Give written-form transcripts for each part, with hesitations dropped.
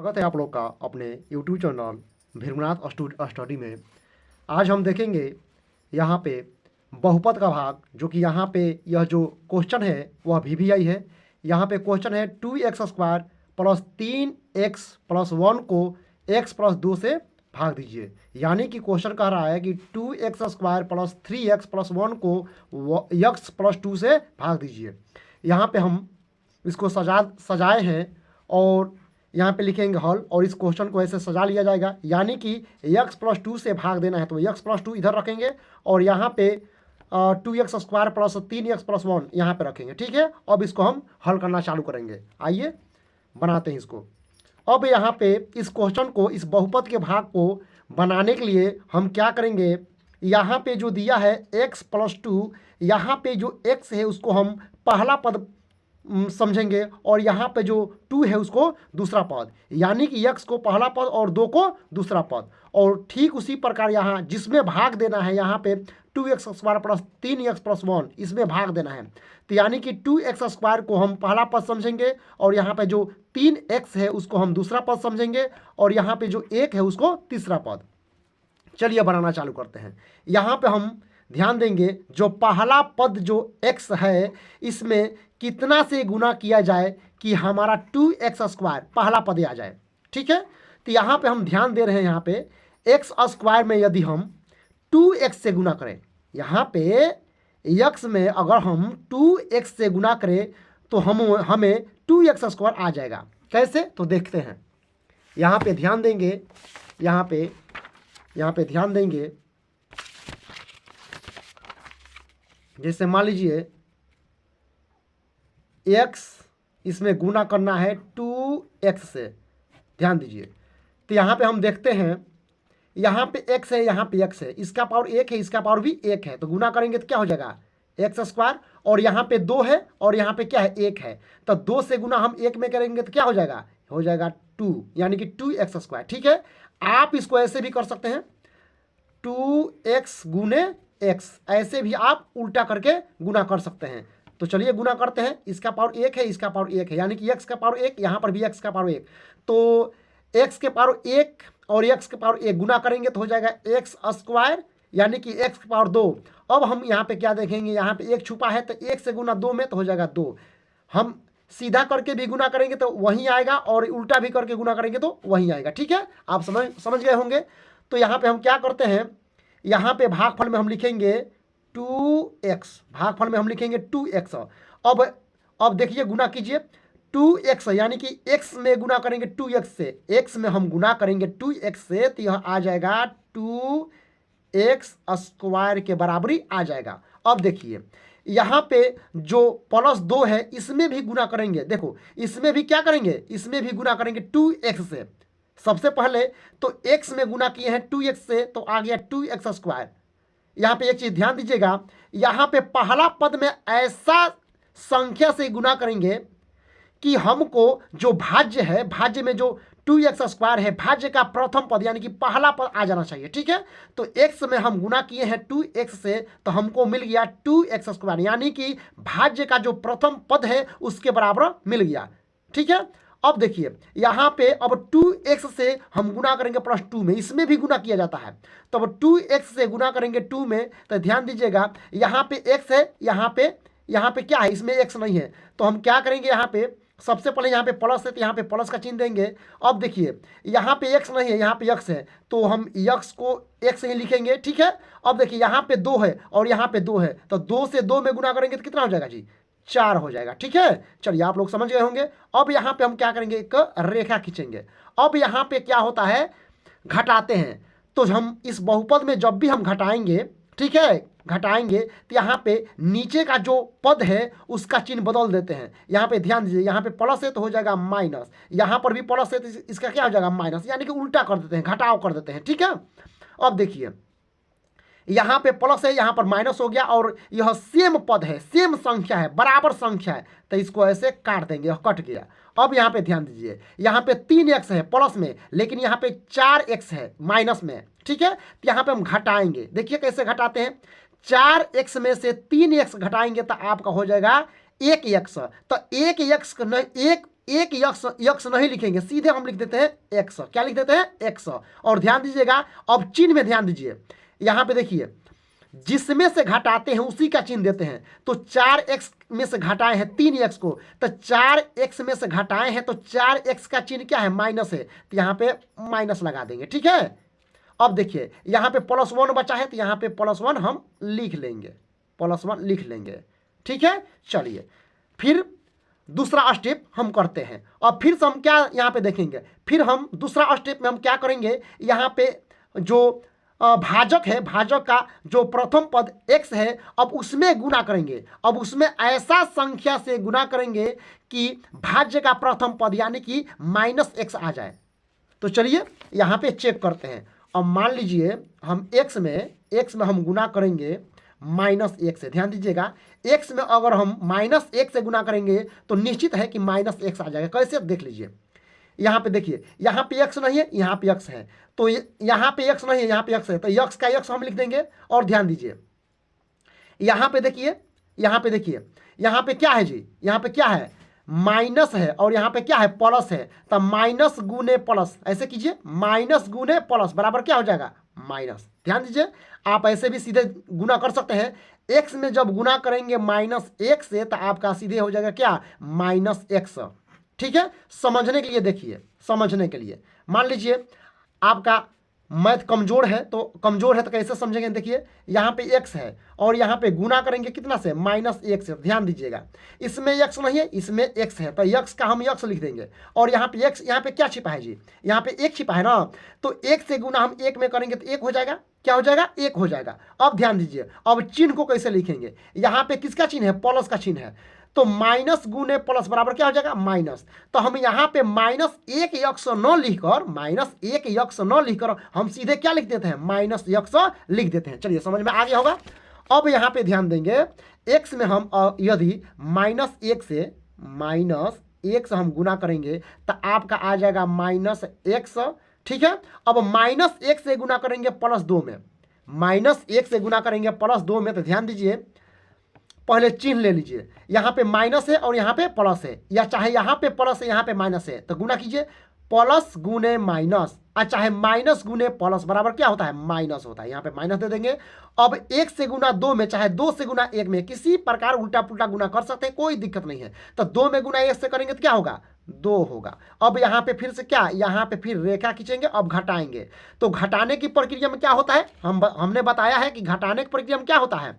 स्वागत है आप लोग का अपने YouTube चैनल भीमनाथ स्टडी में। आज हम देखेंगे यहाँ पे बहुपद का भाग, जो कि यहाँ पे यह जो क्वेश्चन है वह VVI है। यहाँ पे क्वेश्चन है 2x² प्लस 3x+1 को x+2 से भाग दीजिए। यानी कि क्वेश्चन कह रहा है कि 2x² प्लस 3x+1 को x+2 से भाग दीजिए। यहाँ पे हम इसको सजाए हैं और यहाँ पे लिखेंगे हल, और इस क्वेश्चन को ऐसे सजा लिया जाएगा। यानी कि x+2 से भाग देना है तो x+2 इधर रखेंगे और यहाँ पे 2x² प्लस 3x+1 यहाँ पे रखेंगे। ठीक है, अब इसको हम हल करना चालू करेंगे। आइए बनाते हैं इसको। अब यहाँ पे इस क्वेश्चन को, इस बहुपद के भाग को बनाने के लिए हम क्या करेंगे, यहाँ पे जो दिया है x+2, यहाँ पे जो x है उसको हम पहला पद समझेंगे और यहाँ पे जो 2 है उसको दूसरा पद, यानी कि x को पहला पद और 2 को दूसरा पद। और ठीक उसी प्रकार यहाँ जिसमें भाग देना है, यहाँ पे 2x² प्लस 3x+1 इसमें भाग देना है, तो यानी कि 2x² को हम पहला पद समझेंगे और यहाँ पे जो 3x है उसको हम दूसरा पद समझेंगे और यहाँ पे जो 1 है उसको तीसरा पद। चलिए बनाना चालू करते हैं। यहाँ पे हम ध्यान देंगे जो पहला पद जो x है इसमें कितना से गुना किया जाए कि हमारा 2x² पहला पद आ जाए। ठीक है, तो यहाँ पे हम ध्यान दे रहे हैं, यहाँ पे x² में यदि हम 2x से गुना करें, यहाँ पे x में अगर हम 2x से गुना करें तो हमें 2x² आ जाएगा। कैसे, तो देखते हैं। यहाँ पे ध्यान देंगे, यहाँ पे ध्यान देंगे, जैसे मान लीजिए x इसमें गुना करना है 2x से, ध्यान दीजिए। तो यहाँ पे हम देखते हैं, यहाँ पे x है, यहाँ पे x है, इसका पावर 1 है, इसका पावर भी 1 है, तो गुना करेंगे तो क्या हो जाएगा x², और यहाँ पे 2 है और यहाँ पे क्या है 1 है, तो 2 से गुना हम 1 में करेंगे तो क्या हो जाएगा 2, यानी कि 2x²। ठीक है, आप इसको ऐसे भी कर सकते हैं, 2x गुने x, ऐसे भी आप उल्टा करके गुना कर सकते हैं। तो चलिए गुना करते हैं। इसका पावर 1 है, इसका पावर 1 है, यानी कि x का पावर 1, यहाँ पर भी x का पावर 1, तो x के पावर 1 और x के पावर 1 गुना करेंगे तो हो जाएगा x², यानी कि x के पावर 2। अब हम यहाँ पे क्या देखेंगे, यहाँ पे 1 छुपा है, तो 1 से गुना 2 में तो हो जाएगा 2। हम सीधा करके भी गुना करेंगे तो वहीं आएगा और उल्टा भी करके गुना करेंगे तो वहीं आएगा। ठीक है, आप समझ गए होंगे। तो यहाँ पे हम क्या करते हैं, यहाँ पे भागफल में हम लिखेंगे 2x, भागफल में हम लिखेंगे 2x। अब देखिए गुना कीजिए, 2x यानी कि x में गुना करेंगे 2x से, x में हम गुना करेंगे 2x से, तो यह आ जाएगा 2x² के बराबरी आ जाएगा। अब देखिए यहाँ पे जो +2 है इसमें भी गुना करेंगे, देखो इसमें भी क्या करेंगे, इसमें भी गुना करेंगे 2x से। सबसे पहले तो x में गुना किए हैं 2x से, तो आ गया 2x²। यहाँ पे एक चीज ध्यान दीजिएगा, यहाँ पे पहला पद में ऐसा संख्या से गुना करेंगे कि हमको जो भाज्य है, भाज्य में जो 2x² है, भाज्य का प्रथम पद यानी कि पहला पद आ जाना चाहिए। ठीक है, तो x में हम गुना किए हैं 2x से, तो हमको मिल गया 2x², यानी कि भाज्य का जो प्रथम पद है उसके बराबर मिल गया। ठीक है, अब देखिए यहाँ पे अब 2x से हम गुना करेंगे +2 में, इसमें भी गुना किया जाता है, तो अब 2x से गुना करेंगे 2 में, तो ध्यान दीजिएगा यहाँ पे x है, यहाँ पे क्या है, इसमें x नहीं है, तो हम क्या करेंगे, यहाँ पे सबसे पहले यहाँ पे प्लस है तो यहाँ पे प्लस का चिन्ह देंगे। अब देखिए यहाँ पे x नहीं है, यहाँ पे x है, तो हम x को x ही लिखेंगे। ठीक है, अब देखिए यहाँ पे 2 है और यहाँ पे 2 है, तो 2 से 2 में गुना करेंगे तो कितना हो जाएगा जी, 4 हो जाएगा। ठीक है, चलिए आप लोग समझ गए होंगे। अब यहाँ पे हम क्या करेंगे, एक रेखा खींचेंगे। अब यहाँ पे क्या होता है, घटाते हैं, तो हम इस बहुपद में जब भी हम घटाएंगे, ठीक है, घटाएंगे तो यहाँ पे नीचे का जो पद है उसका चिन्ह बदल देते हैं। यहाँ पे ध्यान दीजिए, यहाँ पे प्लस है तो हो जाएगा माइनस, यहाँ पर भी प्लस है तो इसका क्या हो जाएगा माइनस, यानी कि उल्टा कर देते हैं, घटाव कर देते हैं। ठीक है, अब देखिए यहाँ पे प्लस है, यहाँ पर माइनस हो गया, और यह सेम पद है, सेम संख्या है, बराबर संख्या है, तो इसको ऐसे काट देंगे, कट गया। अब यहाँ पे ध्यान दीजिए, यहाँ पे 3x है प्लस में, लेकिन यहाँ पे 4x है माइनस में। ठीक है, तो यहाँ पे हम घटाएंगे, देखिए कैसे घटाते हैं, 4x में से 3x घटाएंगे तो आपका हो जाएगा 1x, तो 1x एक यक्स नहीं लिखेंगे, सीधे हम लिख देते हैं एक्स। क्या लिख देते हैं? एक्स। और ध्यान दीजिएगा, अब चिन्ह में ध्यान दीजिए, यहाँ पे देखिए जिसमें से घटाते हैं उसी का चिन्ह देते हैं। तो 4x में से घटाए हैं 3x को, तो 4x में से घटाए हैं तो 4x का चिन्ह क्या है? माइनस है, तो यहाँ पे माइनस लगा देंगे। ठीक है, अब देखिए यहाँ पे +1 बचा है, तो यहाँ पे +1 हम लिख लेंगे, +1 लिख लेंगे। ठीक है, चलिए फिर दूसरा स्टेप हम करते हैं। और फिर से हम क्या यहाँ पे देखेंगे, फिर हम दूसरा स्टेप में हम क्या करेंगे, यहाँ पे जो भाजक है, भाजक का जो प्रथम पद x है, अब उसमें गुना करेंगे। अब उसमें ऐसा संख्या से गुना करेंगे कि भाज्य का प्रथम पद यानी कि -x आ जाए। तो चलिए यहाँ पे चेक करते हैं। अब मान लीजिए हम x में हम गुना करेंगे -1 से। ध्यान दीजिएगा, x में अगर हम -1 से गुना करेंगे तो निश्चित है कि -x आ जाएगा। कैसे? देख लीजिए, यहाँ पे देखिए, यहाँ पे x नहीं है, यहाँ पे x है, तो यहाँ पे x नहीं है, यहाँ पे x है, तो x का x हम लिख देंगे। और ध्यान दीजिए यहाँ पे देखिए, यहाँ पे देखिए, यहाँ पे क्या है जी? यहाँ पे क्या है? माइनस है, और यहाँ पे क्या है? प्लस है। तो माइनस गुने प्लस, ऐसे कीजिए, माइनस गुने प्लस बराबर क्या हो जाएगा? माइनस। ध्यान दीजिए, आप ऐसे भी सीधे गुना कर सकते हैं। x में जब गुना करेंगे -1 से तो आपका सीधे हो जाएगा क्या? -x। ठीक है, समझने के लिए देखिए, समझने के लिए मान लीजिए आपका मैथ कमजोर है तो कैसे समझेंगे? देखिए यहाँ पे x है और यहाँ पे गुना करेंगे कितना से? -1 से। ध्यान दीजिएगा, इसमें x नहीं है, इसमें x है, तो x का हम x लिख देंगे। और यहाँ पे x, यहाँ पे क्या छिपा है जी? यहाँ पे 1 छिपा है ना, तो 1 से गुना हम 1 में करेंगे तो 1 हो जाएगा। क्या हो जाएगा? 1 हो जाएगा। अब ध्यान दीजिए, अब चिन्ह को कैसे लिखेंगे? यहाँ पे किसका चिन्ह है? प्लस का चिन्ह है, तो माइनस गुने प्लस बराबर क्या हो जाएगा? माइनस। तो हम यहाँ पे -1 यक्स न लिखकर, -1 यक्स न लिखकर हम सीधे क्या लिख देते हैं? माइनस यक्स लिख देते हैं। चलिए समझ में आ गया होगा। अब यहाँ पे ध्यान देंगे, x में हम यदि -1 से हम गुना करेंगे तो आपका आ जाएगा -x। ठीक है, अब -1 से गुना करेंगे +2 में, -1 से गुना करेंगे +2 में, तो ध्यान दीजिए पहले चिन्ह ले लीजिए, यहाँ पे माइनस है और यहाँ पे प्लस है, या चाहे यहाँ पे प्लस है यहाँ पे माइनस है, तो गुना कीजिए, प्लस गुने माइनस, और चाहे माइनस गुने प्लस बराबर क्या होता है? माइनस होता है। यहाँ पे माइनस दे देंगे। अब 1 से गुना 2 में, चाहे 2 से गुना 1 में, किसी प्रकार उल्टा पुल्टा गुना कर सकते हैं, कोई दिक्कत नहीं है। तो 2 में गुना 1 से करेंगे तो क्या होगा? 2 होगा। अब यहाँ पे फिर से क्या? यहाँ पे फिर रेखा खींचेंगे, अब घटाएंगे। तो घटाने की प्रक्रिया में क्या होता है? हमने बताया है कि घटाने की प्रक्रिया में क्या होता है,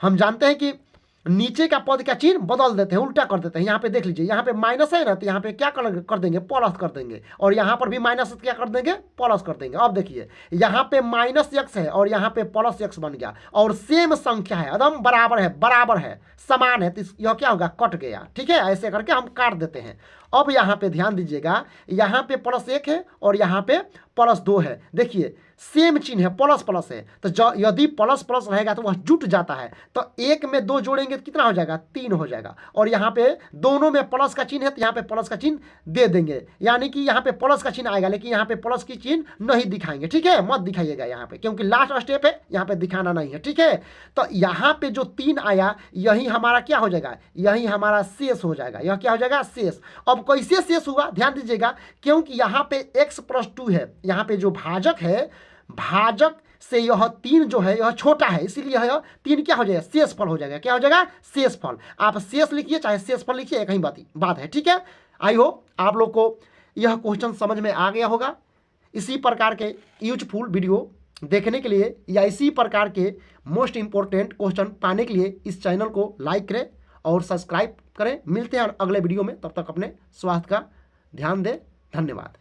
हम जानते हैं कि नीचे का पद का चिन्ह बदल देते हैं, उल्टा कर देते हैं। यहाँ पे देख लीजिए, यहाँ पे माइनस है ना, तो यहाँ पे क्या कर देंगे? प्लस कर देंगे। और यहाँ पर भी माइनस क्या कर देंगे? प्लस कर देंगे। अब देखिए यहाँ पे -x है और यहाँ पे +x बन गया, और सेम संख्या है, एकदम बराबर है, समान है, तो यह क्या होगा? कट गया। ठीक है, ऐसे करके हम काट देते हैं। अब यहाँ पे ध्यान दीजिएगा, यहाँ पे +1 है और यहाँ पे +2 है। देखिए सेम चिन्ह है, प्लस प्लस है, तो यदि प्लस प्लस रहेगा तो वह जुट जाता है, तो 1 में 2 जोड़ेंगे तो कितना हो जाएगा? 3 हो जाएगा। और यहाँ पे दोनों में प्लस का चिन्ह है, तो यहाँ पे प्लस का चिन्ह दे देंगे, यानी कि यहाँ पे प्लस का चिन्ह आएगा, लेकिन यहाँ पे प्लस की चिन्ह नहीं दिखाएंगे। ठीक है, मत दिखाइएगा यहाँ पे, क्योंकि लास्ट स्टेप है, यहाँ पे दिखाना नहीं है। ठीक है, तो यहाँ पे जो 3 आया, यही हमारा क्या हो जाएगा? यही हमारा शेष हो जाएगा। यह क्या हो जाएगा? शेष। अब कैसे शेष हुआ? ध्यान दीजिएगा, क्योंकि यहाँ पे x + 2 है, यहाँ पे जो भाजक है, भाजक से यह 3 जो है यह छोटा है, इसीलिए यह 3 क्या हो जाएगा? शेषफल हो जाएगा। क्या हो जाएगा? शेषफल। आप शेष लिखिए चाहे शेषफल लिखिए, एक ही बात है। ठीक है, आई होप आप लोग को यह क्वेश्चन समझ में आ गया होगा। इसी प्रकार के यूजफुल वीडियो देखने के लिए या इसी प्रकार के मोस्ट इंपॉर्टेंट क्वेश्चन पाने के लिए इस चैनल को लाइक करें और सब्सक्राइब करें। मिलते हैं अगले वीडियो में, तब तक अपने स्वास्थ्य का ध्यान दें। धन्यवाद।